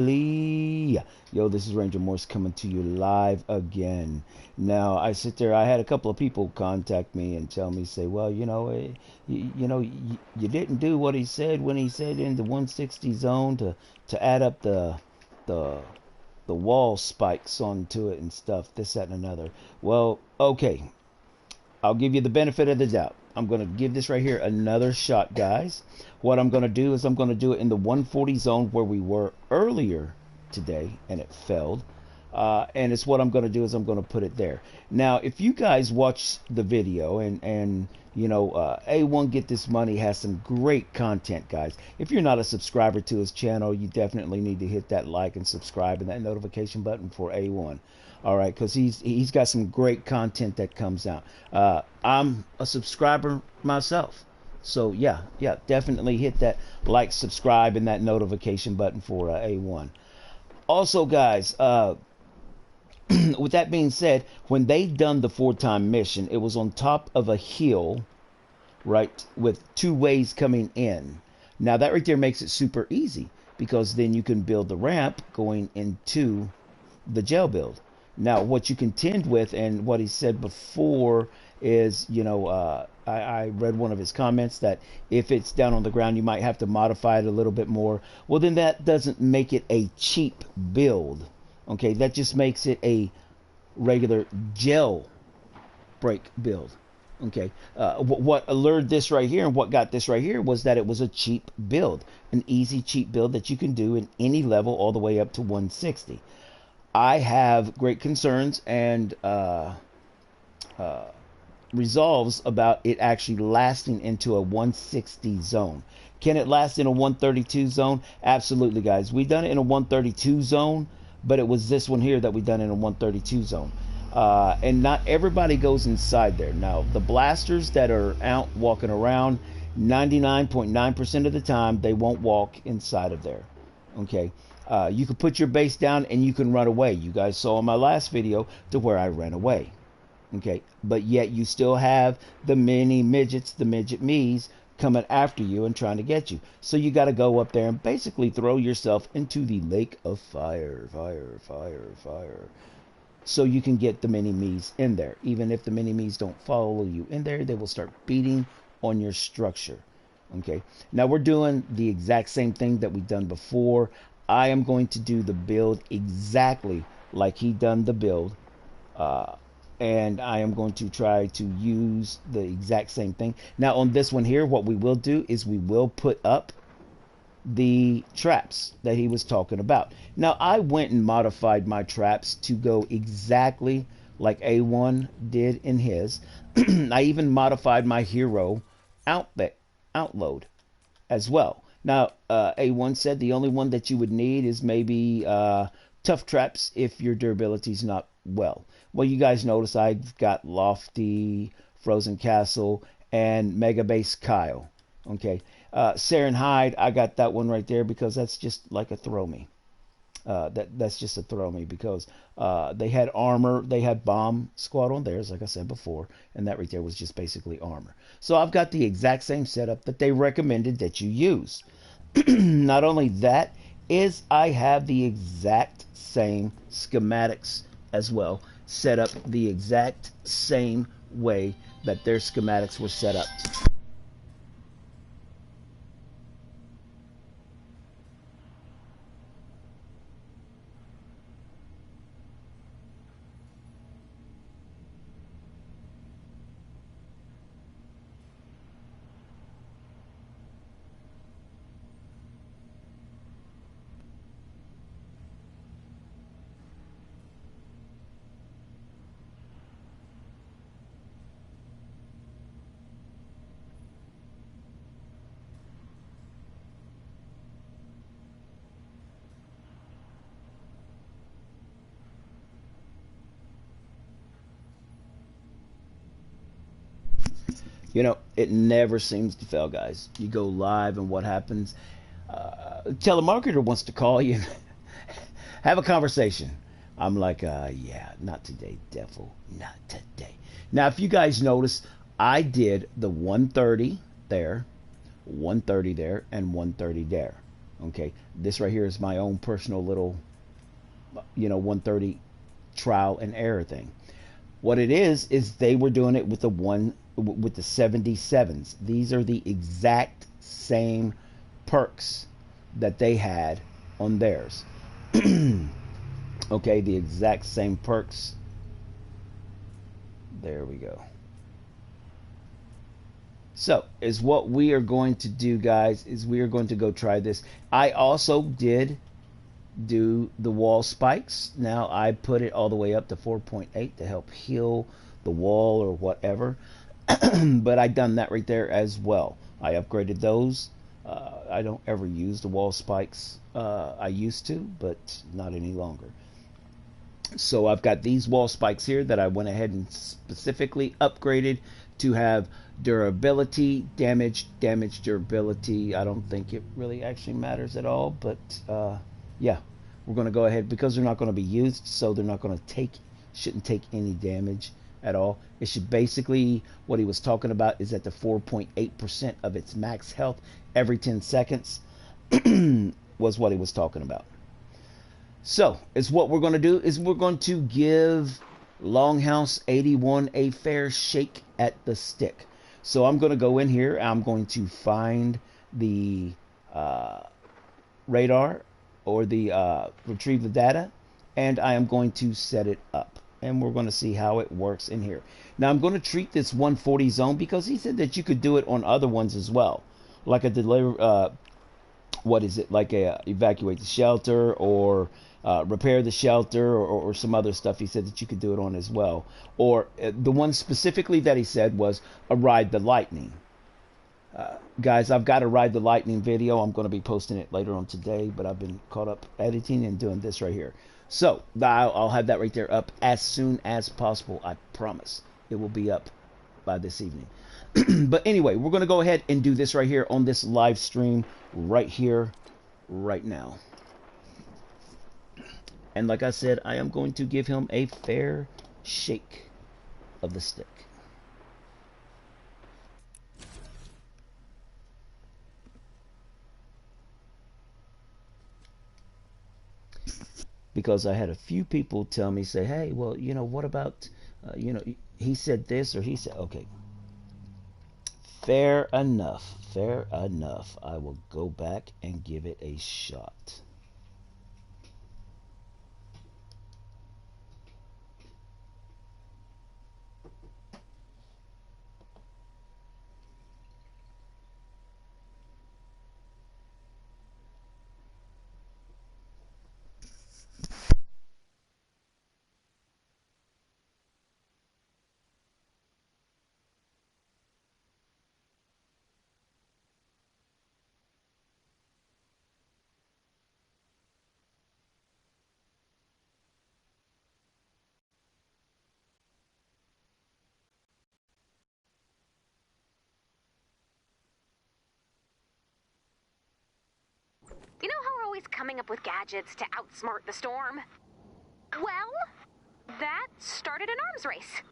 Yo, this is Ranger Morse coming to you live again. Now, I sit there, I had a couple of people contact me and tell me, say, well, you didn't do what he said when he said in the 160 zone to add up the the wall spikes onto it and stuff, this, that, and another. Well, okay, I'll give you the benefit of the doubt. I'm going to give this right here another shot, guys. What I'm going to do is I'm going to do it in the 140 zone where we were earlier today, and it failed. And it's what I'm going to do is I'm going to put it there. Now, if you guys watch the video and A1 Get This Money has some great content, guys. If you're not a subscriber to his channel, you definitely need to hit that like and subscribe and that notification button for A1. All right, because he's got some great content that comes out. I'm a subscriber myself, so yeah, definitely hit that like, subscribe, and that notification button for A1. Also, guys, with that being said, when they done the 4-time mission, it was on top of a hill, right, with two ways coming in. Now that right there makes it super easy because then you can build the ramp going into the jail build. Now, what you contend with, and what he said before, is, I read one of his comments that if it's down on the ground, you might have to modify it a little bit more. Well, then that doesn't make it a cheap build. Okay, that just makes it a regular jail break build. Okay, what allured this right here and what got this right here was that it was a cheap build, an easy cheap build that you can do in any level all the way up to 160. I have great concerns and resolves about it actually lasting into a 160 zone. Can it last in a 132 zone? Absolutely, guys. We done it in a 132 zone, but it was this one here that we done in a 132 zone. And not everybody goes inside there. Now, the blasters that are out walking around, 99.9% of the time, they won't walk inside of there. Okay. You can put your base down and you can run away. You guys saw in my last video to where I ran away. Okay, but yet you still have the mini midgets, the midget me's, coming after you and trying to get you. So you got to go up there and basically throw yourself into the lake of fire, fire. So you can get the mini me's in there. Even if the mini me's don't follow you in there, they will start beating on your structure. Okay, now we're doing the exact same thing that we've done before. I am going to do the build exactly like he done the build. And I am going to try to use the exact same thing. Now on this one here, what we will do is we will put up the traps that he was talking about. Now I went and modified my traps to go exactly like A1 did in his. I even modified my hero outload as well. Now, A1 said the only one that you would need is maybe tough traps if your durability is not well. Well, you guys notice I've got Lofty, Frozen Castle, and Mega Base Kyle. Okay. Saren Hyde, I got that one right there because that's just like a throw me. That's just a throw me because they had armor, they had bomb squad on theirs, like I said before, and that right there was just basically armor. So I've got the exact same setup that they recommended that you use. Not only that, is I have the exact same schematics as well, set up the exact same way that their schematics were set up. It never seems to fail, guys. You go live, and what happens? Telemarketer wants to call you, have a conversation. I'm like, yeah, not today, devil, not today. Now, if you guys notice, I did the 130 there, 130 there, and 130 there. Okay, this right here is my own personal little, 130 trial and error thing. What it is they were doing it with the 77s. These are the exact same perks that they had on theirs. Okay, the exact same perks. There we go. So, is what we are going to do, guys, is we are going to go try this. I also did do the wall spikes. Now, I put it all the way up to 4.8 to help heal the wall or whatever. But I done that right there as well. I upgraded those. I don't ever use the wall spikes. I used to, but not any longer. So I've got these wall spikes here that I went ahead and specifically upgraded to have durability, damage, durability. I don't think it really actually matters at all, but yeah, we're going to go ahead because they're not going to be used, so they're not going to shouldn't take any damage at all. It should basically, what he was talking about is at the 4.8% of its max health every 10 seconds was what he was talking about. So, is what we're going to do is we're going to give Longhouse 81 a fair shake at the stick. So I'm going to go in here. I'm going to find the radar or the retrieve the data, and I am going to set it up. And we're going to see how it works in here. Now I'm going to treat this 140 zone because he said that you could do it on other ones as well, like a deliver. What is it? Like a evacuate the shelter or repair the shelter or some other stuff. He said that you could do it on as well. Or the one specifically that he said was a ride the lightning. Guys, I've got a ride the lightning video. I'm going to be posting it later on today, but I've been caught up editing and doing this right here. So I'll have that right there up as soon as possible. I promise it will be up by this evening. But anyway, we're going to go ahead and do this right here on this live stream right here, right now. And like I said, I am going to give him a fair shake of the stick. Because I had a few people tell me, say, hey, well, what about, he said this or he said, okay. Fair enough. Fair enough. I will go back and give it a shot. You know how we're always coming up with gadgets to outsmart the storm? Well, that started an arms race.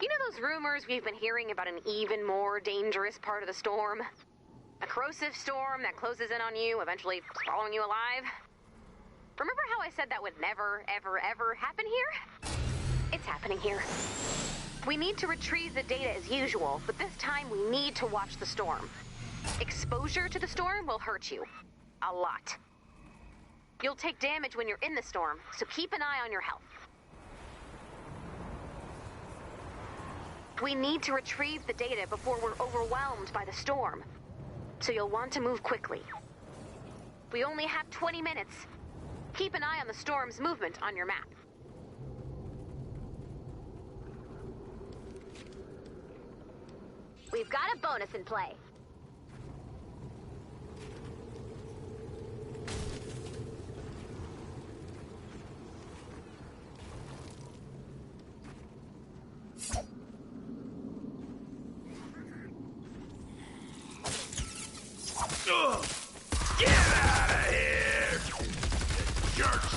You know those rumors we've been hearing about an even more dangerous part of the storm? A corrosive storm that closes in on you, eventually swallowing you alive? Remember how I said that would never, ever, ever happen here? It's happening here. We need to retrieve the data as usual, but this time we need to watch the storm. Exposure to the storm will hurt you. A lot. You'll take damage when you're in the storm, so keep an eye on your health. We need to retrieve the data before we're overwhelmed by the storm. So you'll want to move quickly. We only have 20 minutes. Keep an eye on the storm's movement on your map. We've got a bonus in play. Get out of here! Jerks!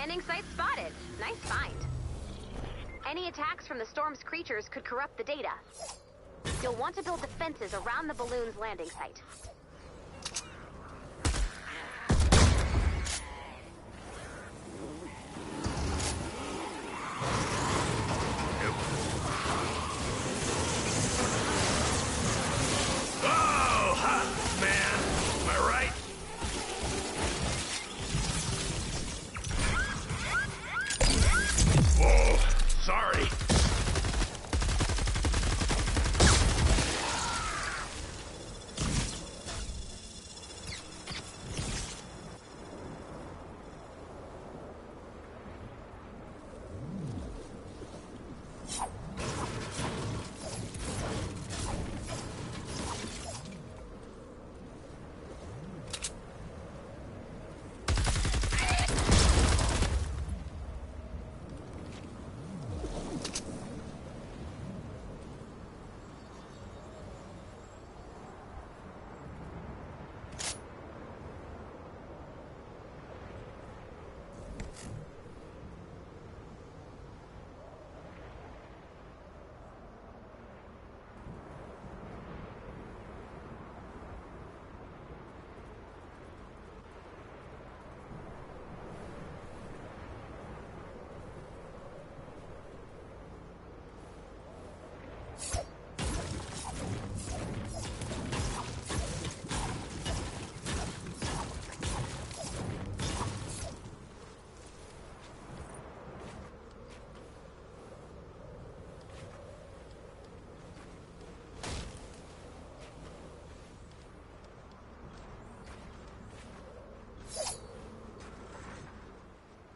Landing site spotted. Nice find. Any attacks from the storm's creatures could corrupt the data. You'll want to build defenses around the balloon's landing site. Oh, ha, man. Am I right? Whoa, sorry.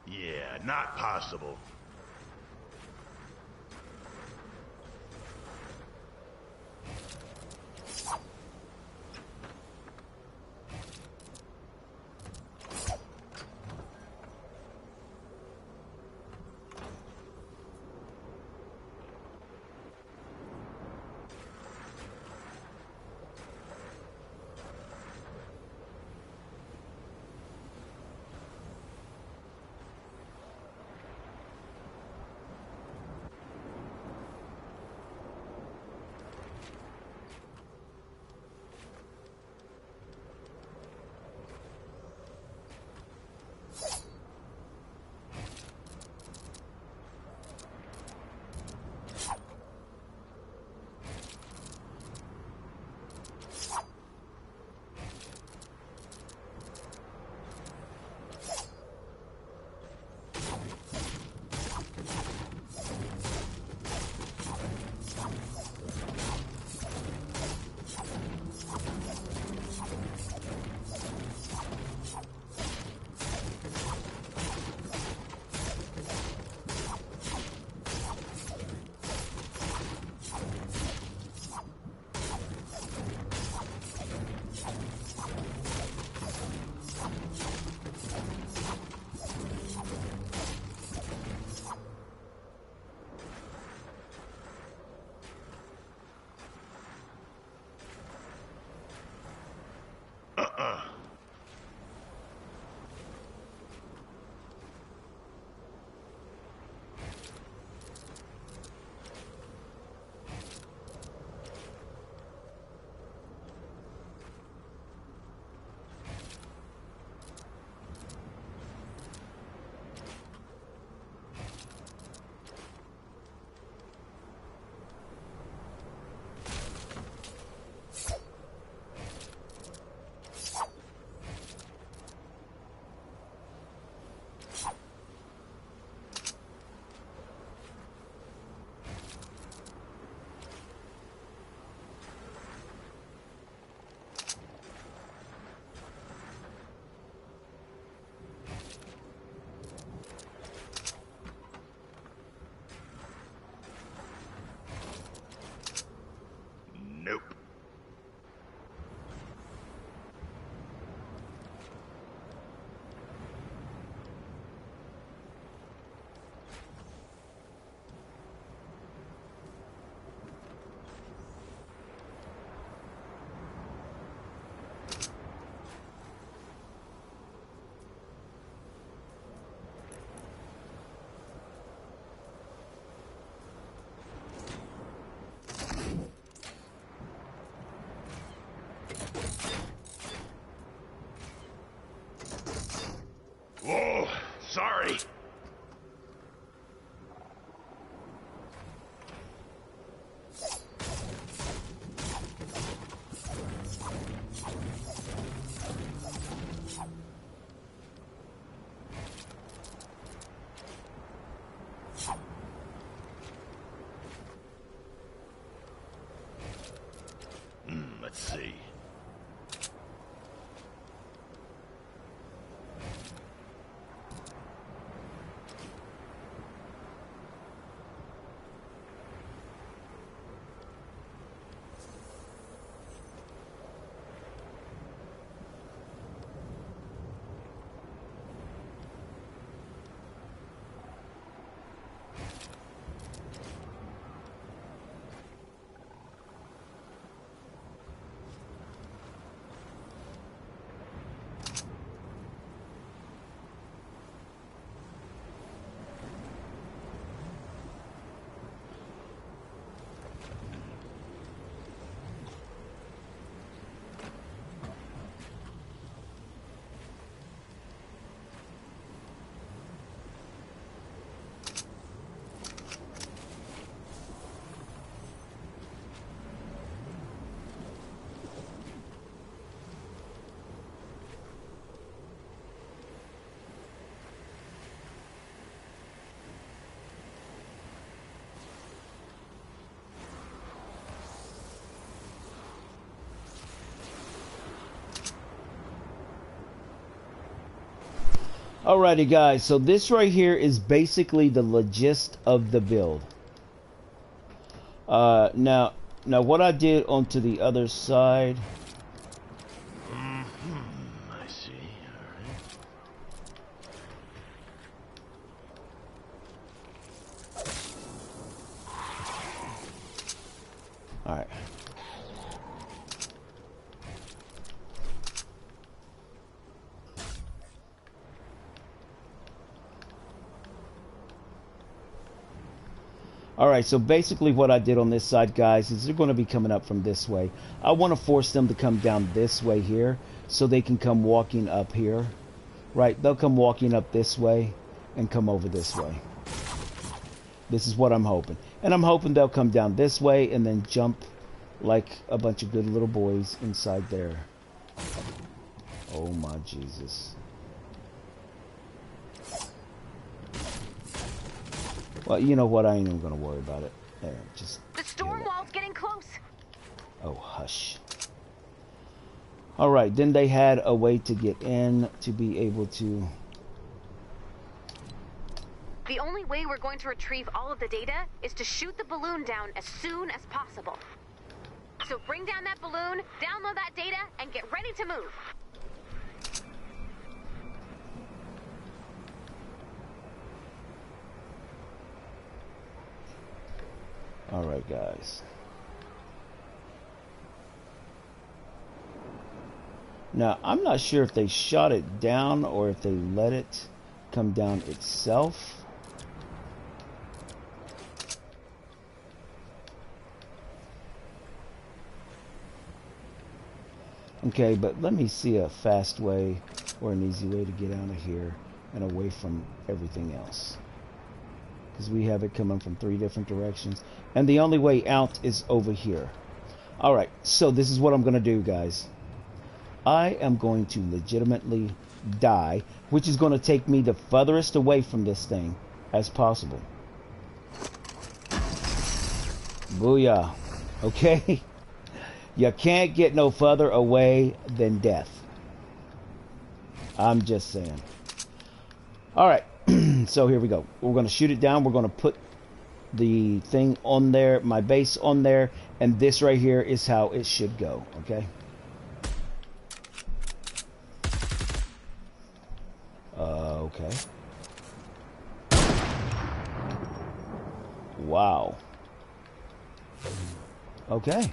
Yeah, not possible. Alrighty guys, so this right here is basically the gist of the build. Now what I did onto the other side. I see. All right. Alright, so basically what I did on this side, guys, is they're going to be coming up from this way. I want to force them to come down this way here, so they can come walking up here. Right, they'll come walking up this way, and come over this way. This is what I'm hoping. And I'm hoping they'll come down this way, and then jump like a bunch of good little boys inside there. Oh my Jesus. Well, you know what? I ain't even gonna worry about it. There, just. The storm wall's getting close. Oh, hush. Alright, then they had a way to get in to be able to. The only way we're going to retrieve all of the data is to shoot the balloon down as soon as possible. So bring down that balloon, download that data, and get ready to move. Alright, guys. Now, I'm not sure if they shot it down or if they let it come down itself. Okay, but let me see a fast way or an easy way to get out of here and away from everything else. Because we have it coming from 3 different directions. And the only way out is over here. Alright, so this is what I'm going to do, guys. I am going to legitimately die, which is going to take me the furthest away from this thing as possible. Booyah. Okay? You can't get no further away than death. I'm just saying. Alright. So here we go. We're going to shoot it down. We're going to put the thing on there, my base on there, and this right here is how it should go, okay? Okay. Wow. Okay.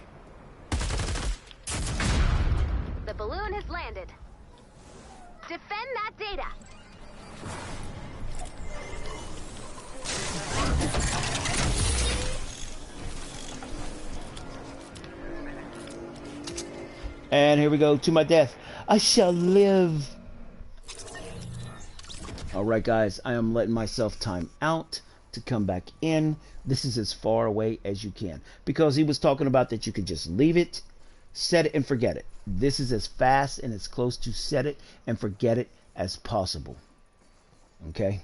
The balloon has landed. Defend that data. And here we go, to my death. I shall live. Alright guys, I am letting myself time out to come back in. This is as far away as you can. Because he was talking about that you could just leave it, set it, and forget it. This is as fast and as close to set it and forget it as possible. Okay?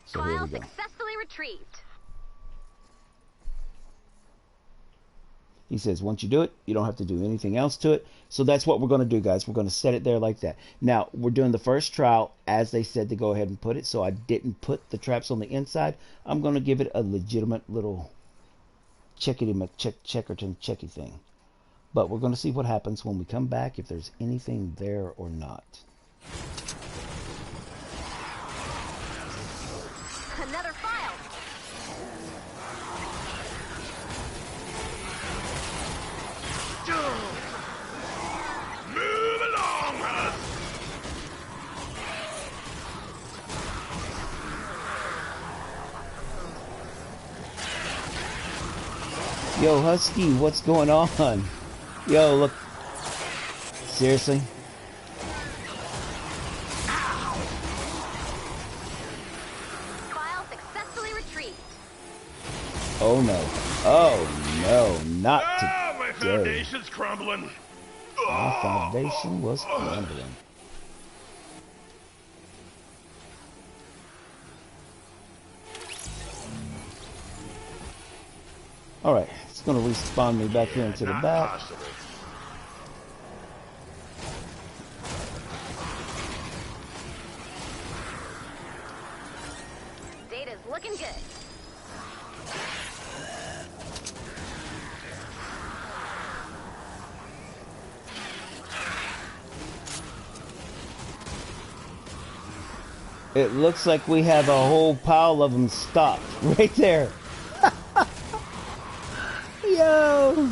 So here File we go. successfully retrieved. He says once you do it, you don't have to do anything else to it. So that's what we're going to do, guys. We're going to set it there like that. Now, we're doing the first trial as they said to go ahead and put it. So I didn't put the traps on the inside. I'm going to give it a legitimate little checkerton checky thing. But we're going to see what happens when we come back, if there's anything there or not. Another file. Move along, Hus. Yo, Husky, what's going on? Yo, look. Seriously? File successfully retrieved. Oh no. Oh no, not Ah, my today. foundation's crumbling. My foundation was crumbling. Alright, it's gonna respawn me back here into the Not back. possible. looking good. It looks like we have a whole pile of them stopped right there. Yo!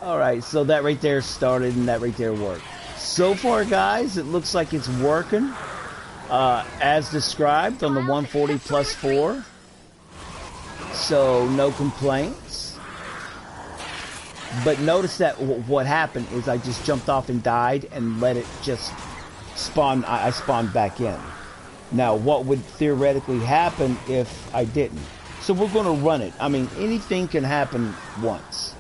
Alright, so that right there started and that right there worked. So far, guys, it looks like it's working as described on the 140 plus 4. So, no complaints. But notice that what happened is I just jumped off and died and let it just spawn. I spawned back in. Now, what would theoretically happen if I didn't? So we're going to run it. I mean, anything can happen once.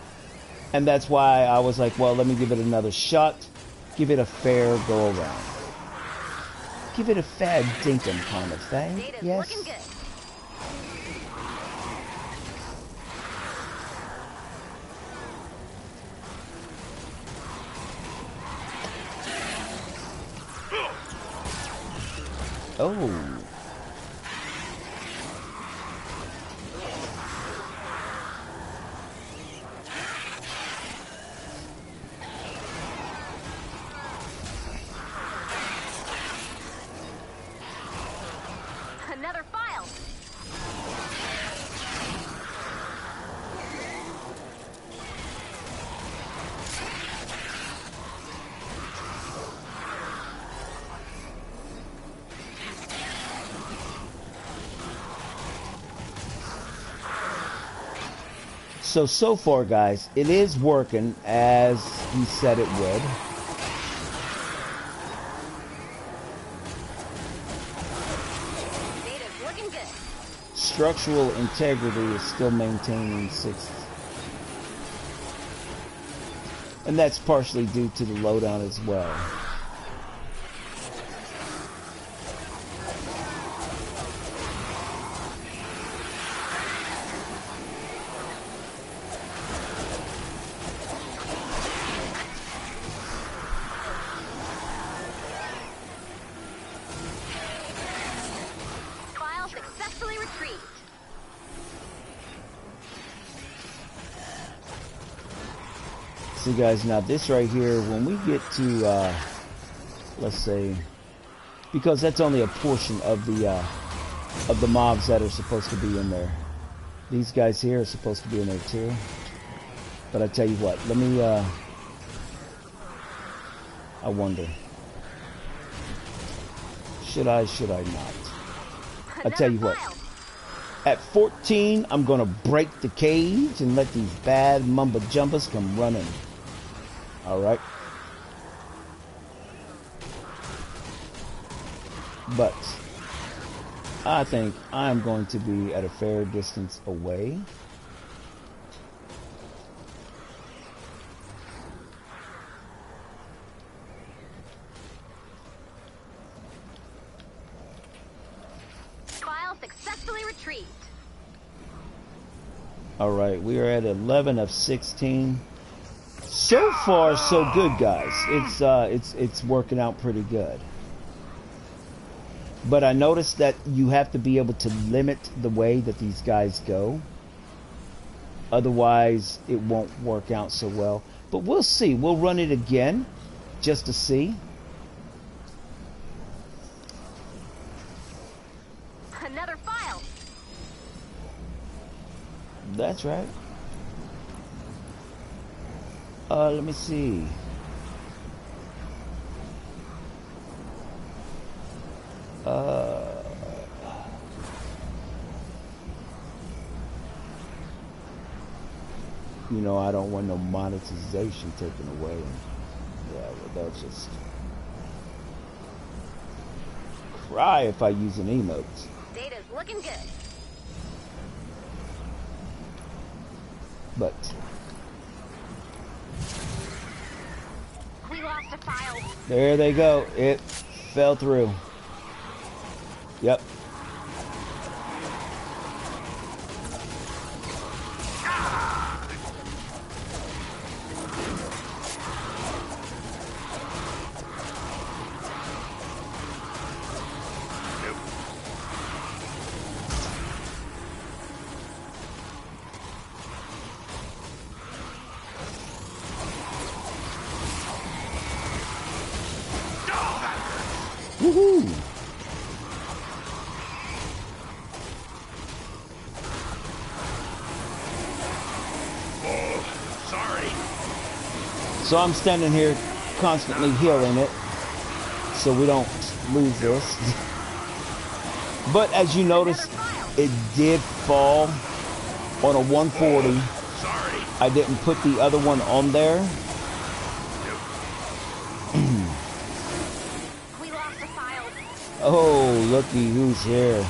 And that's why I was like, well, let me give it another shot. Give it a fair go around. Give it a fair dinkum kind of thing. Data's Yes. looking good. Oh. Another file. So far, guys, it is working as he said it would. Data's looking good. Structural integrity is still maintaining 6. And that's partially due to the loadout as well. File successfully retrieved. See, guys, now this right here, when we get to, let's say, because that's only a portion of the mobs that are supposed to be in there. These guys here are supposed to be in there too. But I tell you what, let me, I wonder. Should I not? I tell you what. At 14, I'm gonna break the cage and let these bad mumba jumbas come running. Alright. But I think I'm going to be at a fair distance away. File successfully retrieved. Alright, we are at 11 of 16. So far, so good, guys. It's working out pretty good. But I noticed that you have to be able to limit the way that these guys go. Otherwise, it won't work out so well. But we'll see. We'll run it again just to see. Another file. That's right. Let me see. You know, I don't want no monetization taken away. Yeah, well, they'll just cry if I use an emote. Data's looking good. But We lost a file. there they go. It fell through. Yep. Woohoo! Oh, sorry. So I'm standing here constantly healing it so we don't lose this. But as you notice, it did fall on a 140. Sorry. I didn't put the other one on there. We lost a file. Oh, looky who's here.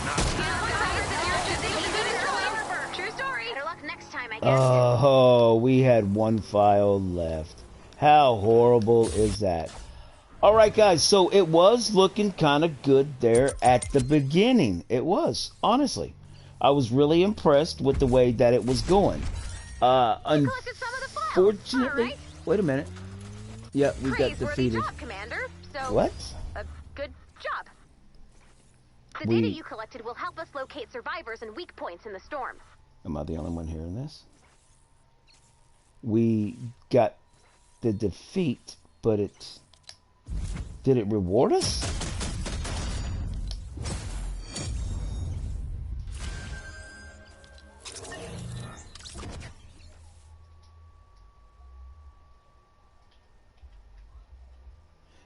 True story. Better luck next time, I guess. Oh, we had one file left. How horrible is that? All right, guys, so it was looking kind of good there at the beginning. It was, honestly. I was really impressed with the way that it was going. Unfortunately, right. wait a minute. Yeah, we got Praiseworthy defeated. job, Commander. So, What? a good job. The We- data you collected will help us locate survivors and weak points in the storm. Am I the only one hearing this? We got the defeat, but did it reward us?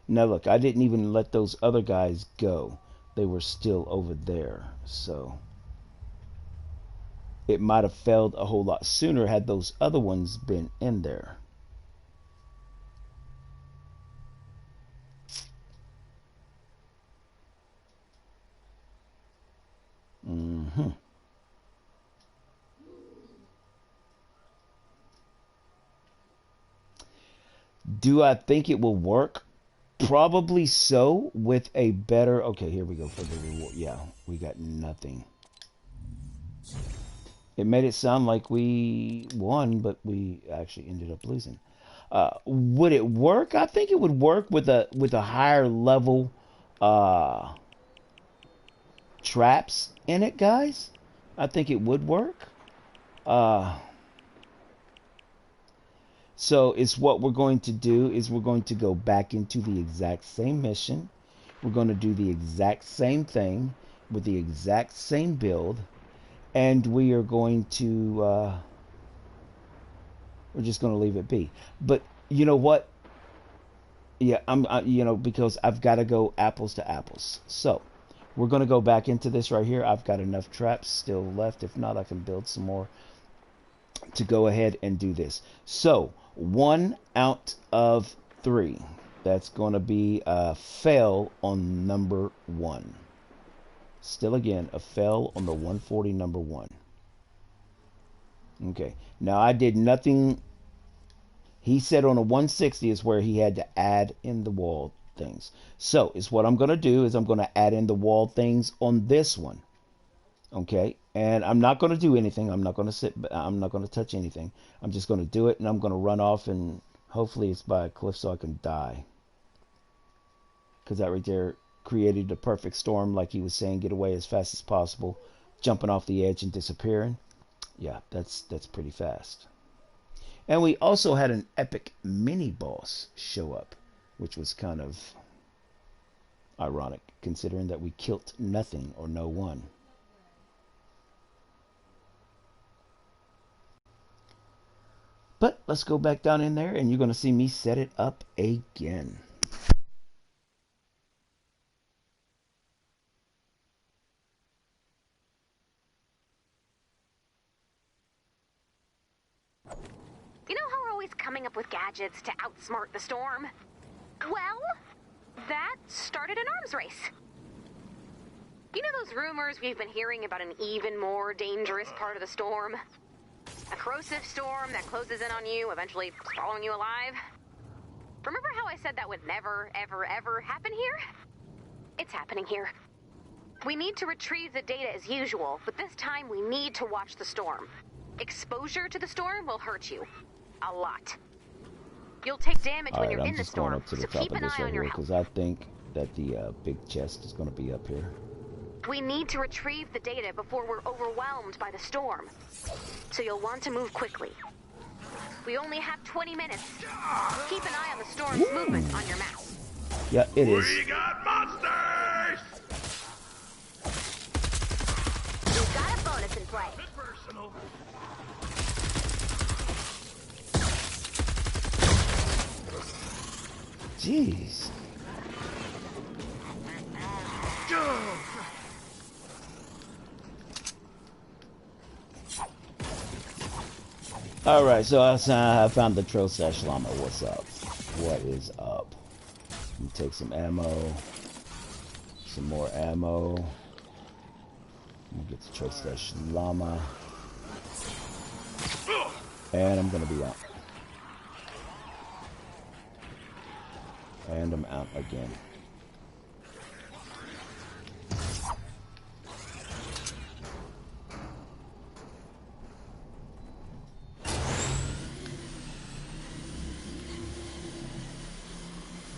Now look, I didn't even let those other guys go. They were still over there, so it might have failed a whole lot sooner had those other ones been in there. Mm-hmm. Do I think it will work? Probably so, with a better... Okay, here we go for the reward. Yeah, we got nothing. It made it sound like we won, but we actually ended up losing. Would it work? I think it would work with a higher level traps in it, guys. I think it would work. So it's what we're going to do is we're going to go back into the exact same mission. We're going to do the exact same thing with the exact same build, and we are going to we're just going to leave it be. But you know what? Yeah, because I've got to go apples to apples. So we're going to go back into this right here. I've got enough traps still left. If not, I can build some more to go ahead and do this. So 1 out of 3. That's going to be a fail on number 1. Still again, a fail on the 140 number 1. Okay. Now I did nothing. He said on a 160 is where he had to add in the wall things. So is what I'm going to do is I'm going to add in the wall things on this one. Okay, and I'm not going to do anything. I'm not going to I'm not going to touch anything. I'm just going to do it, and I'm going to run off, and hopefully it's by a cliff so I can die. Because that right there created the perfect storm, like he was saying, get away as fast as possible, jumping off the edge and disappearing. Yeah, that's pretty fast. And we also had an epic mini boss show up, which was kind of ironic, considering that we killed nothing or no one. But let's go back down in there, and you're going to see me set it up again. You know how we're always coming up with gadgets to outsmart the storm? Well, that started an arms race. You know those rumors we've been hearing about an even more dangerous part of the storm? A corrosive storm that closes in on you, eventually swallowing you alive? Remember how I said that would never, ever, ever happen here? It's happening here. We need to retrieve the data as usual, but this time we need to watch the storm. Exposure to the storm will hurt you. A lot. You'll take damage when you're in the storm, I'm just going up to the so top keep of an this eye right on here, your health. because I think that the big chest is going to be up here. We need to retrieve the data before we're overwhelmed by the storm. So you'll want to move quickly. We only have 20 minutes. Keep an eye on the storm's movement on your map. Yeah, it is. We got monsters! way. Bit personal. Jeez. Alright, so I found the Trail Stash Llama. What's up? What is up? Let me take some ammo. Some more ammo. Let me get the Trail Stash Llama. And I'm gonna be out. And I'm out again.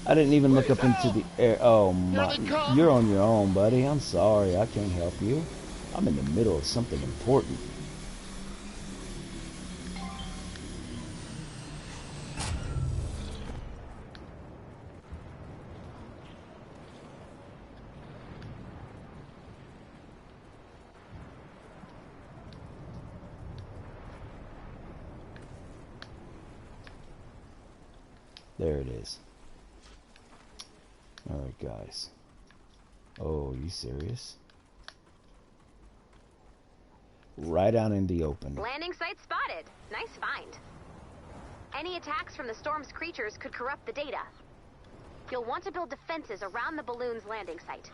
I didn't even look up into the air. Oh my. You're on your own, buddy. I'm sorry. I can't help you. I'm in the middle of something important. There it is. Alright, guys. Oh, are you serious? Right out in the open. Landing site spotted. Nice find. Any attacks from the storm's creatures could corrupt the data. You'll want to build defenses around the balloon's landing site.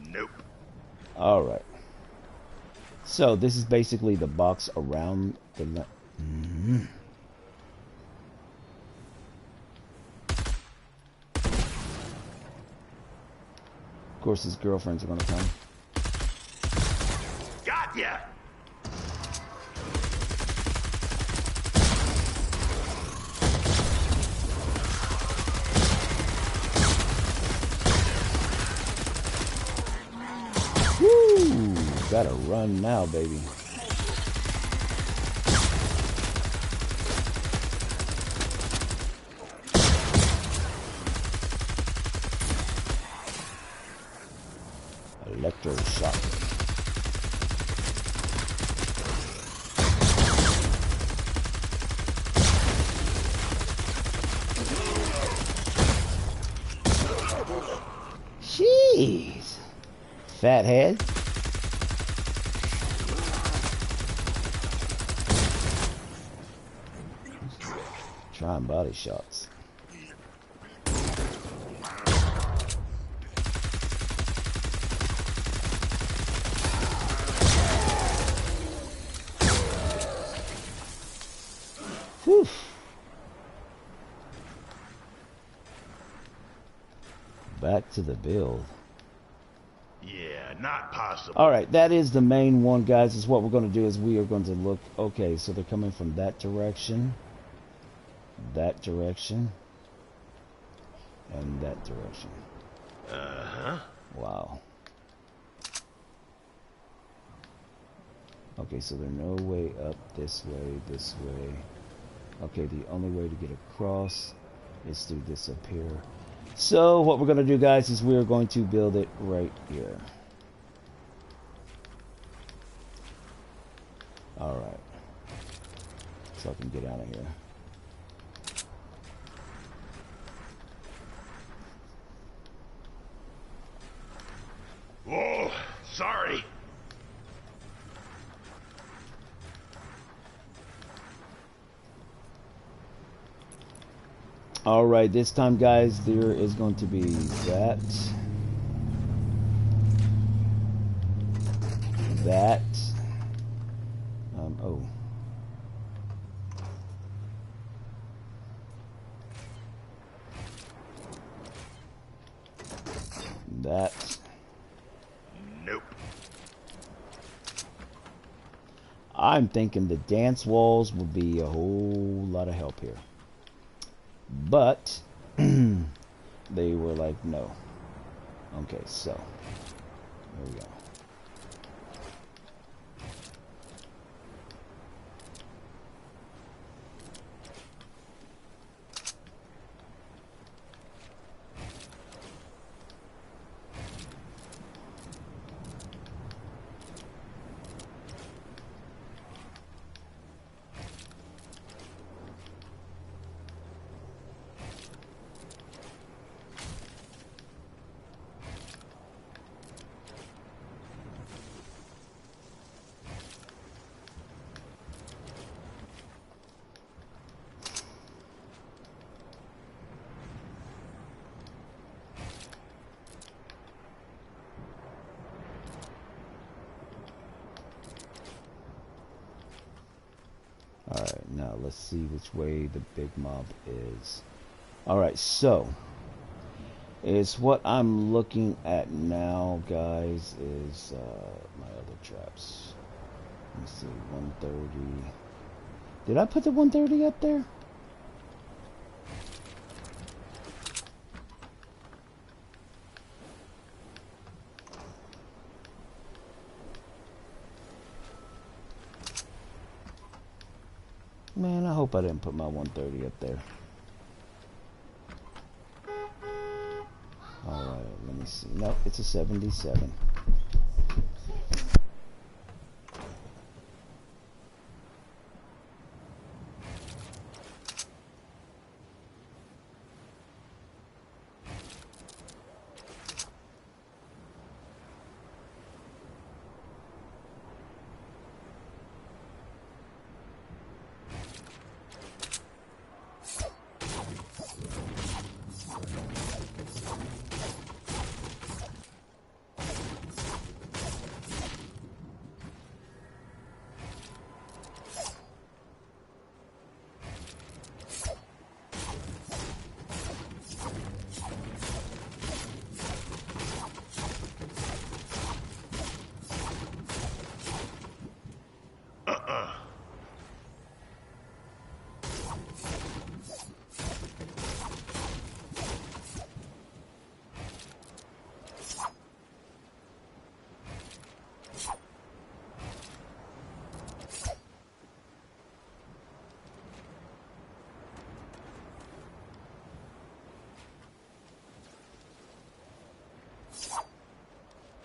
Nope. Alright. So, this is basically the box around the... Of course, his girlfriends are going to come. Got ya. Woo! Gotta run now, baby. Electroshock. Jeez. Fathead. Trying body shots. Whew. Back to the build. Yeah, not possible. Alright, that is the main one, guys. Is what we're going to do is we are going to look... Okay, so they're coming from that direction. That direction. And that direction. Uh-huh. Wow. Okay, so there's no way up this way, this way. Okay, the only way to get across is through this up here. So, what we're going to do, guys, is we're going to build it right here. Alright. So I can get out of here. Whoa, sorry. Alright, this time, guys, there is going to be that. That. Oh. That. Nope. I'm thinking the dance walls would be a whole lot of help here. But they were like, no. Okay, so there we go. let's see which way the big mob is. Alright, so it's what I'm looking at now, guys, is my other traps. Let me see, 130. Did I put the 130 up there? Man, I hope I didn't put my 130 up there. Alright, let me see. No, it's a 77.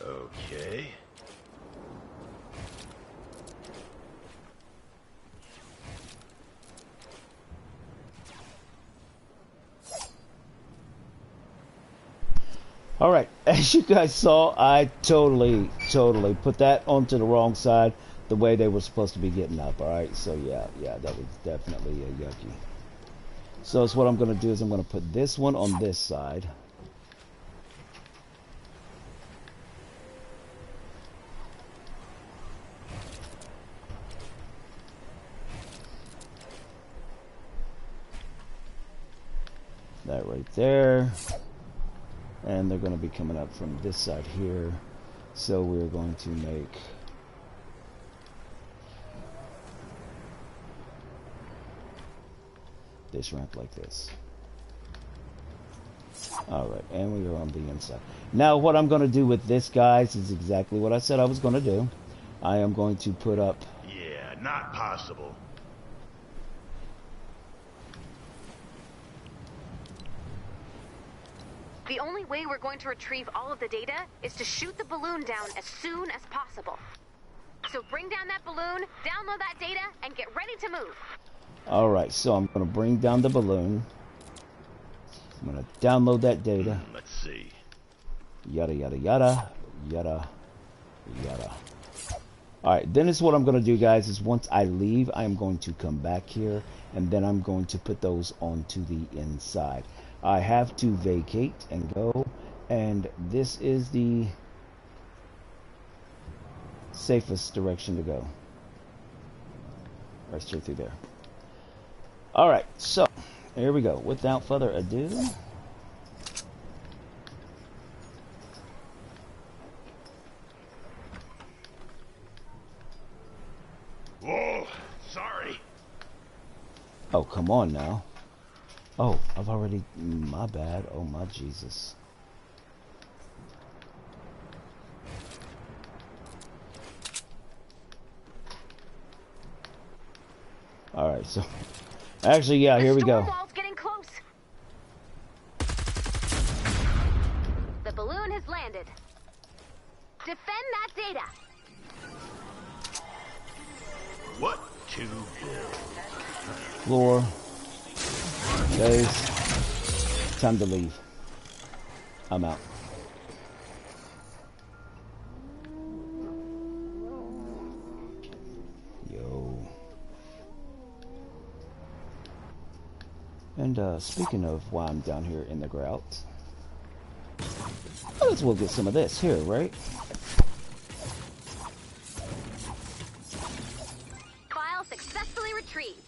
Okay. Alright, as you guys saw, I totally put that onto the wrong side, the way they were supposed to be getting up, alright? So yeah, that was definitely yucky. So it's what I'm going to do is I'm going to put this one on this side. That right there. And they're going to be coming up from this side here. So we're going to make this ramp like this. Alright, and we are on the inside. Now what I'm going to do with this, guys, is exactly what I said I was going to do. I am going to put up... Yeah, not possible. The only way we're going to retrieve all of the data is to shoot the balloon down as soon as possible. So bring down that balloon, download that data, and get ready to move. Alright, so I'm going to bring down the balloon. I'm going to download that data. Let's see. Yada, yada, yada. Yada, yada. Alright, then is what I'm going to do, guys, is once I leave, I'm going to come back here, and then I'm going to put those onto the inside. I have to vacate and go, and this is the safest direction to go. Right straight through there. Alright, so here we go. Without further ado, Whoa, sorry. oh, come on now. Oh, I've already, my bad. Oh my Jesus. Alright, so actually, yeah, here we go. The storm wall's getting close. The balloon has landed. Defend that data. What to build? Floor. Guys, time to leave. I'm out. Yo. And speaking of why I'm down here in the grout, let's we'll get some of this here, right? File successfully retrieved.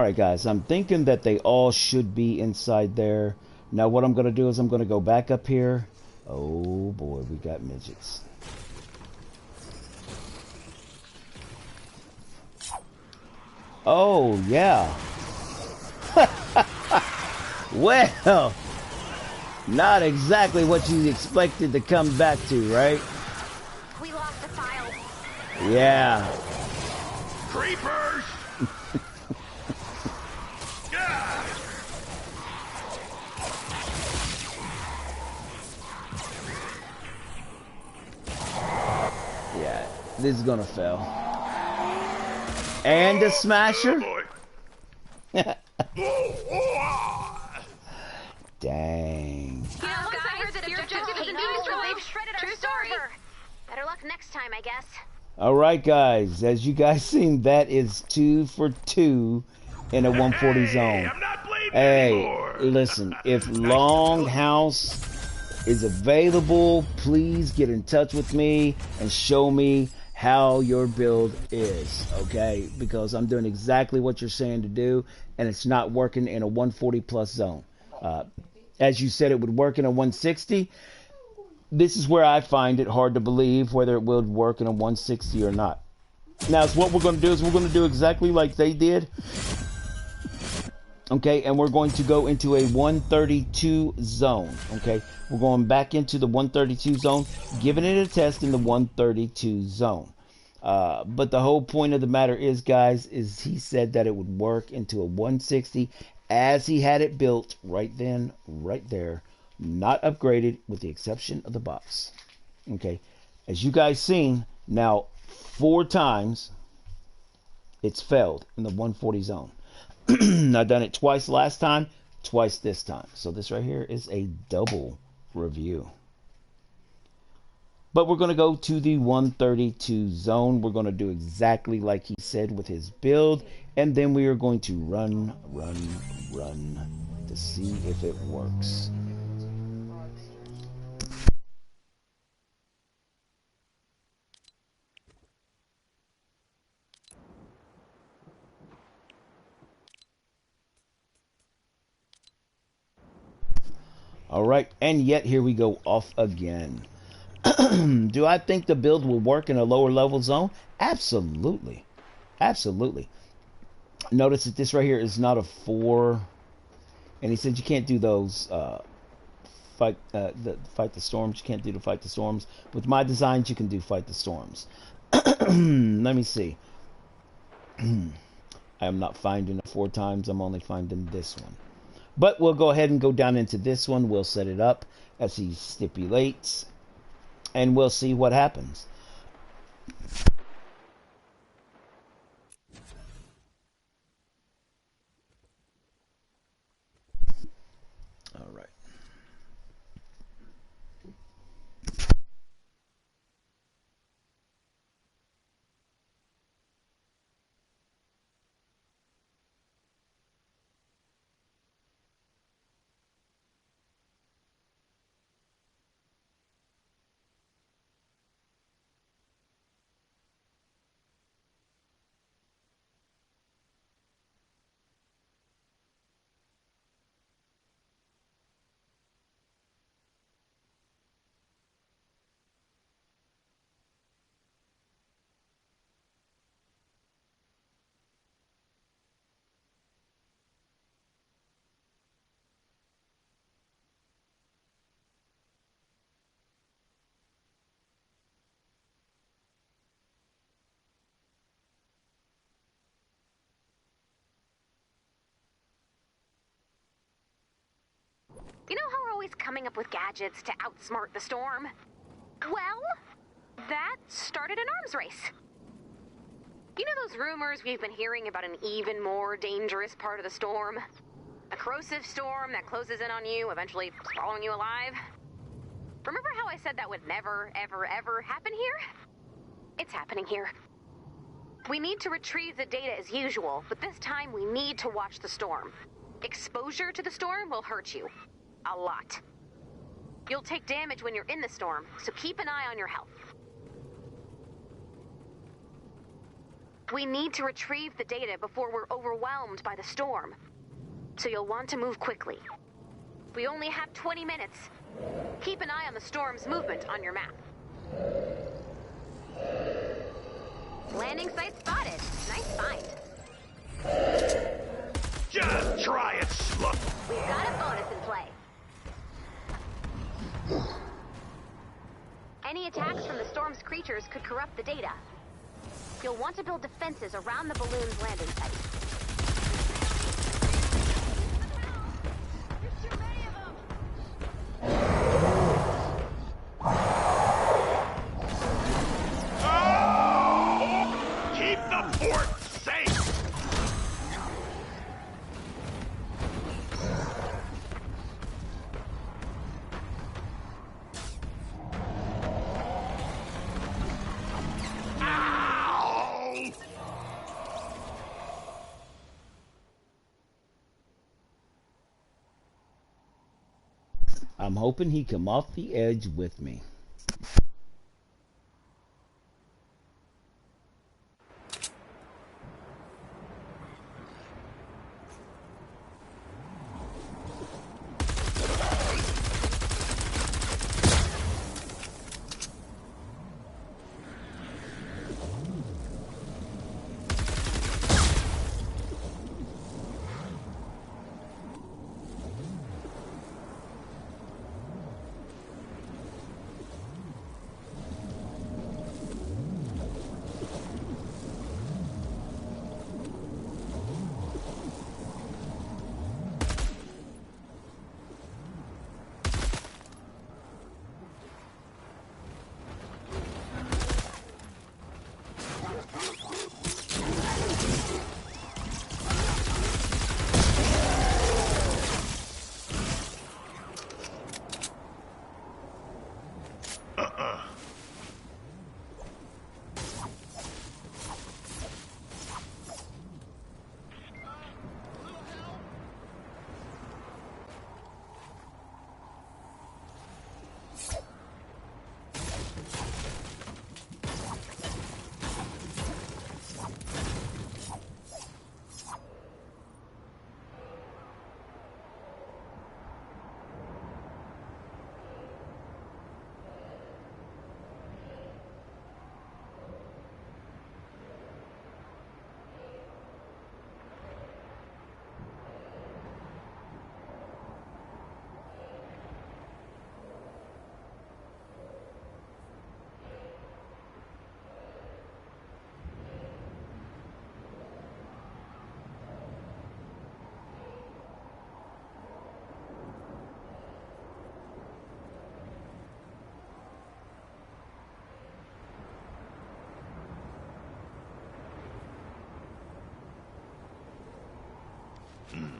Alright guys, I'm thinking that they all should be inside there. Now what I'm going to do is I'm going to go back up here. Oh boy, we got midgets. Oh yeah. Well, not exactly what you expected to come back to, right? We lost the file. Yeah. Creepers! Yeah! Yeah, this is gonna fail. And a smasher? Dang. You know, once I heard that your objective is they've shredded our server. Better luck next time, I guess. Alright guys, as you guys seen, that is 2 for 2 in a 140 zone. I'm not blaming Hey, anymore. listen, if Longhouse is available, please get in touch with me and show me how your build is, okay? Because I'm doing exactly what you're saying to do, and it's not working in a 140 plus zone. As you said, it would work in a 160. This is where I find it hard to believe whether it will work in a 160 or not. Now, so what we're going to do is we're going to do exactly like they did. Okay, and we're going to go into a 132 zone. Okay, we're going back into the 132 zone, giving it a test in the 132 zone. But the whole point of the matter is, guys, is he said that it would work into a 160 as he had it built right then, right there. Not upgraded with the exception of the box. Okay, as you guys seen, now 4 times it's failed in the 140 zone. I've done it twice last time, twice this time. So this right here is a double review. But we're going to go to the 132 zone. We're going to do exactly like he said with his build. And then we are going to run to see if it works. Alright, and yet here we go off again. Do I think the build will work in a lower level zone? Absolutely. Absolutely. Notice that this right here is not a 4. And he said you can't do those fight the storms. You can't do the fight the storms. With my designs, you can do fight the storms. Let me see. I am not finding it 4 times. I'm only finding this one. But we'll go ahead and go down into this one. We'll set it up as he stipulates. And we'll see what happens. All right. You know how we're always coming up with gadgets to outsmart the storm? Well, that started an arms race. You know those rumors we've been hearing about an even more dangerous part of the storm? A corrosive storm that closes in on you, eventually swallowing you alive? Remember how I said that would never, ever, ever happen here? It's happening here. We need to retrieve the data as usual, but this time we need to watch the storm. Exposure to the storm will hurt you. A lot. You'll take damage when you're in the storm, so keep an eye on your health. We need to retrieve the data before we're overwhelmed by the storm. So you'll want to move quickly. We only have 20 minutes. Keep an eye on the storm's movement on your map. Landing site spotted. Nice find. Just try it, Slook. We've got a bonus in play. Any attacks from the storm's creatures could corrupt the data. You'll want to build defenses around the balloon's landing site. There's too many of them! Oh! Keep the fort safe! Ow! I'm hoping he come off the edge with me.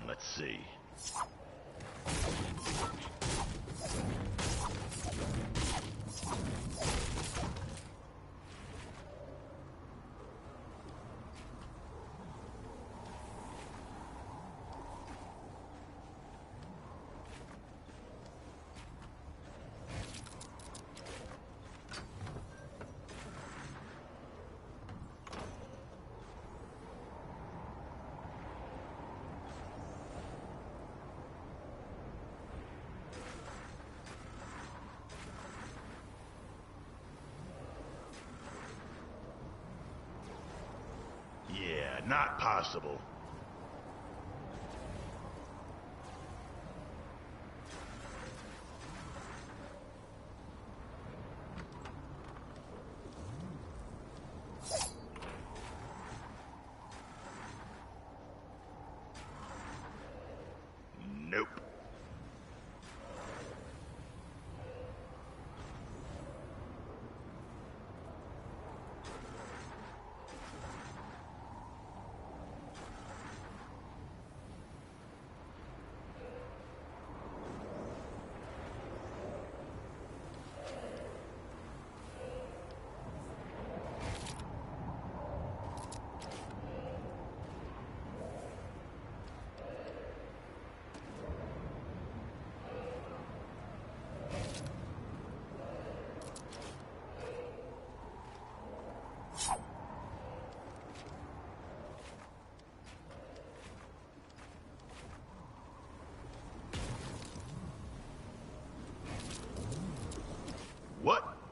Let's see. Yeah, not possible. Nope.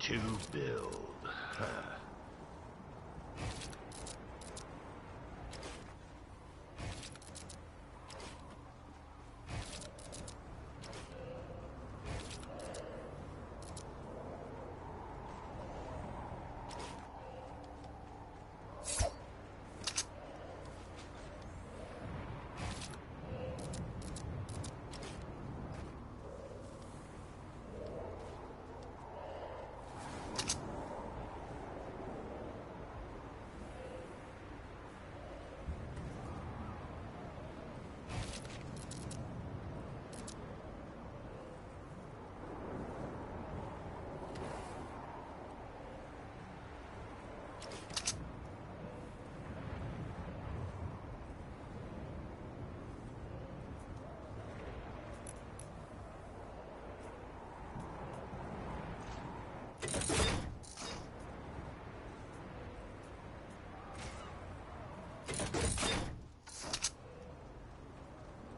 to build. Huh.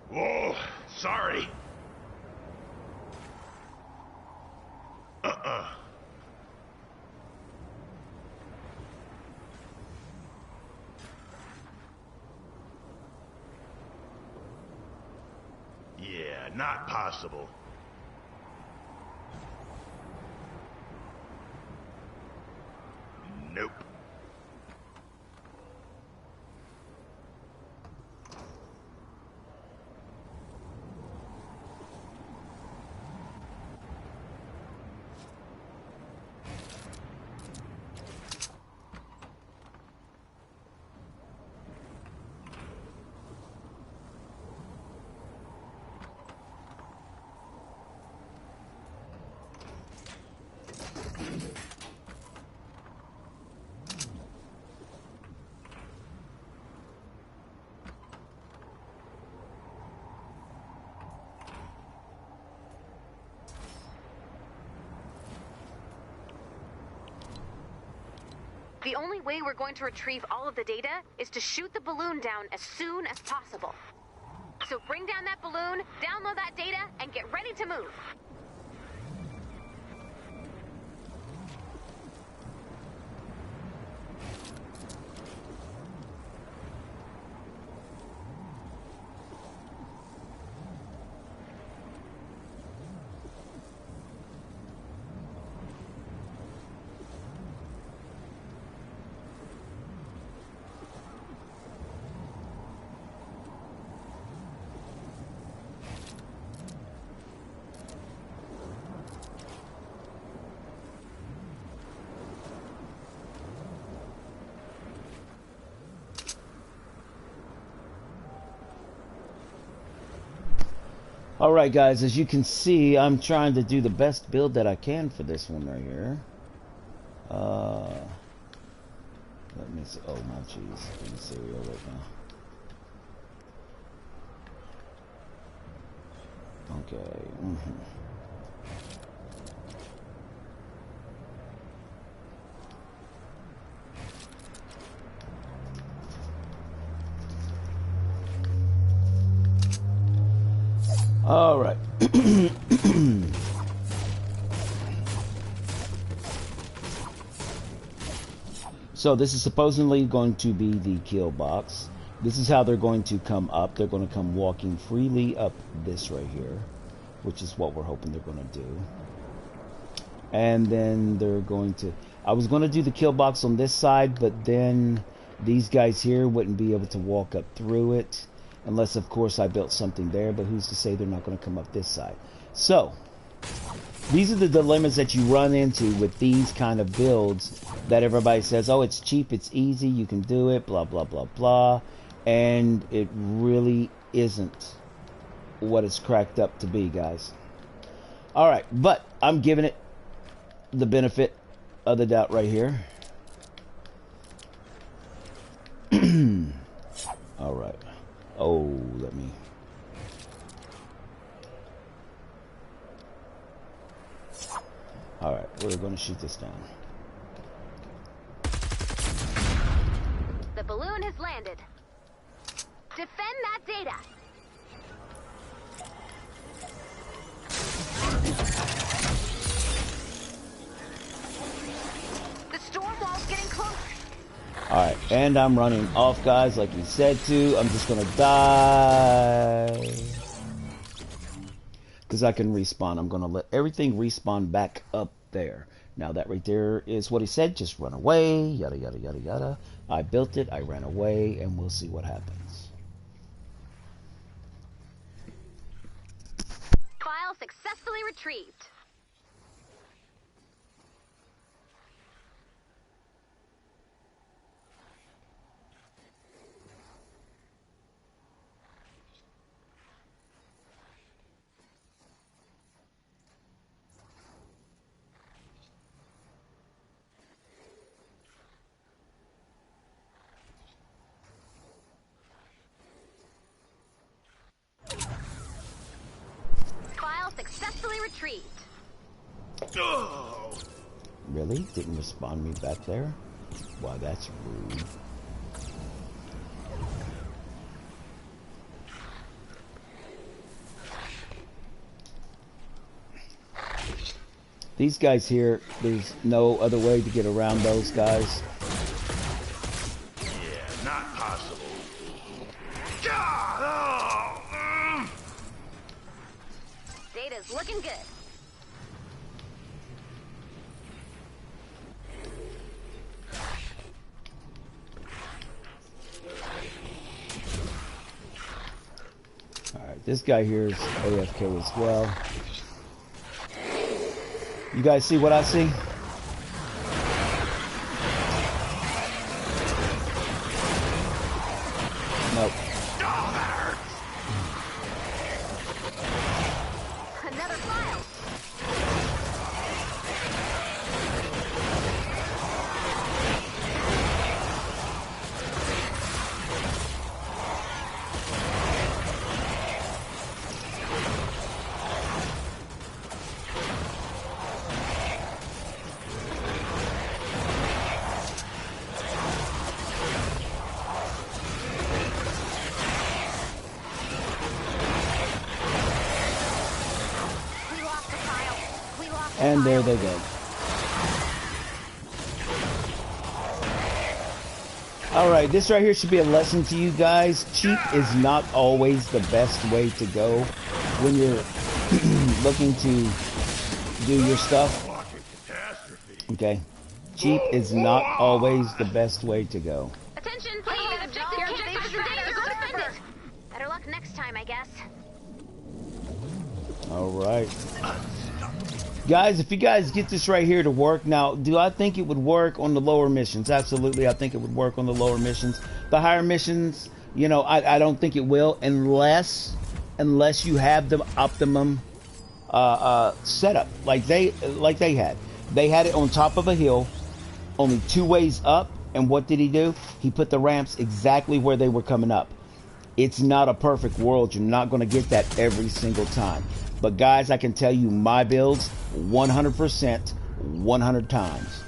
Whoa, sorry. Yeah, not possible. Nope. The only way we're going to retrieve all of the data is to shoot the balloon down as soon as possible. So bring down that balloon, download that data, and get ready to move. Alright guys, as you can see, I'm trying to do the best build that I can for this one right here. Let me see. Oh my jeez, I'm in cereal right now. Okay. All right. So this is supposedly going to be the kill box. This is how they're going to come up. They're going to come walking freely up this right here, which is what we're hoping they're going to do. And then they're going to... I was going to do the kill box on this side, but then these guys here wouldn't be able to walk up through it. Unless, of course, I built something there, but who's to say they're not going to come up this side? So, these are the dilemmas that you run into with these kind of builds that everybody says, oh, it's cheap, it's easy, you can do it, blah, blah, blah, blah. And it really isn't what it's cracked up to be, guys. Alright, but I'm giving it the benefit of the doubt right here. Alright. Oh, let me... Alright, we're going to shoot this down. The balloon has landed. Defend that data. And I'm running off, guys, like he said to. I'm just gonna die. Because I can respawn. I'm gonna let everything respawn back up there. Now that right there is what he said. Just run away. Yada, yada, yada, yada. I built it. I ran away. And we'll see what happens. File successfully retrieved. File successfully retrieved. Oh. Really? Didn't respond me back there? Why, that's rude. These guys here, there's no other way to get around those guys. Yeah, not possible. God, oh, Data's looking good. Alright, this guy here is AFK as well. You guys see what I see? Nope. Another file. We lost the file. We lost the And there file. they go. Alright, this right here should be a lesson to you guys. Cheap is not always the best way to go when you're looking to do your stuff. fucking catastrophe. Okay? Cheap is not always the best way to go. Attention, please. Objective is in danger. Go defend it. Better luck next time, I guess. Alright. Guys, if you guys get this right here to work, now, do I think it would work on the lower missions? Absolutely, I think it would work on the lower missions. The higher missions, you know, I don't think it will unless you have the optimum setup like they had. They had it on top of a hill, only 2 ways up, and what did he do? He put the ramps exactly where they were coming up. It's not a perfect world. You're not going to get that every single time. But guys, I can tell you my builds 100%, 100 times,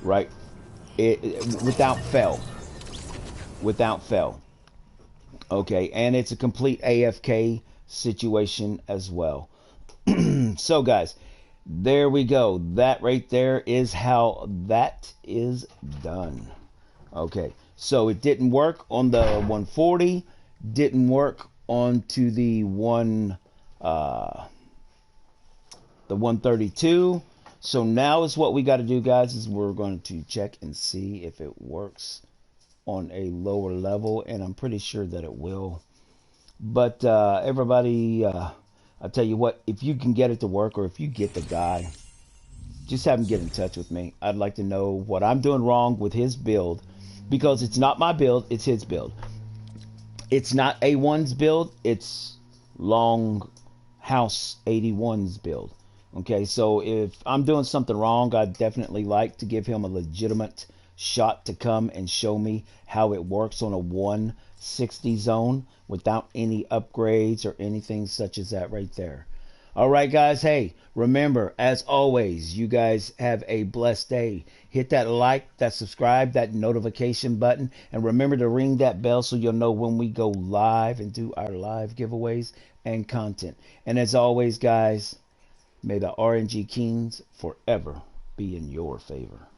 right? Without fail. Without fail. Okay, and it's a complete AFK situation as well. So guys, there we go. That right there is how that is done. Okay, so it didn't work on the 140, didn't work onto the 132. So now is what we got to do, guys, is we're going to check and see if it works on a lower level, and I'm pretty sure that it will. But everybody, I'll tell you what, if you can get it to work, or if you get the guy, just have him get in touch with me. I'd like to know what I'm doing wrong with his build, because it's not my build, it's his build. It's not A1's build, it's Long House 81's build. Okay, so if I'm doing something wrong, I'd definitely like to give him a legitimate shot to come and show me how it works on a 160 zone without any upgrades or anything such as that right there. All right, guys. Hey, remember, as always, you guys have a blessed day. Hit that like, that subscribe, that notification button, and remember to ring that bell so you'll know when we go live and do our live giveaways and content. And as always, guys, may the RNG Kings forever be in your favor.